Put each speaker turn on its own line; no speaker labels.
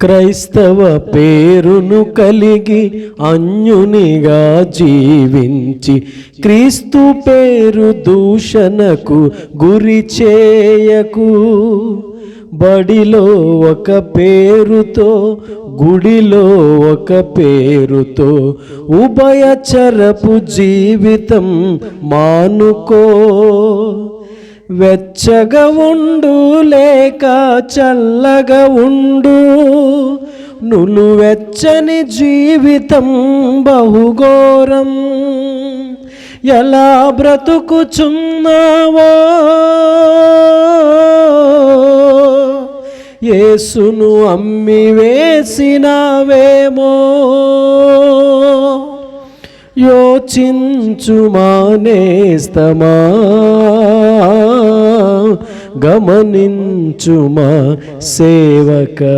క్రైస్తవ పేరును కలిగి అన్యునిగా జీవించి క్రీస్తు పేరు దూషణకు గురి చేయకు. బడిలో ఒక పేరుతో గుడిలో ఒక పేరుతో ఉభయచరపు జీవితం మానుకో. వెచ్చగా ఉండు లేక చల్లగా ఉండు, నులువెచ్చని జీవితం బహుఘోరం. ఎలా బ్రతుకుచున్నావో యేసును అమ్మి వేసినావేమో, యోచించుమా నేస్తమా, గమనించుమా సేవకా.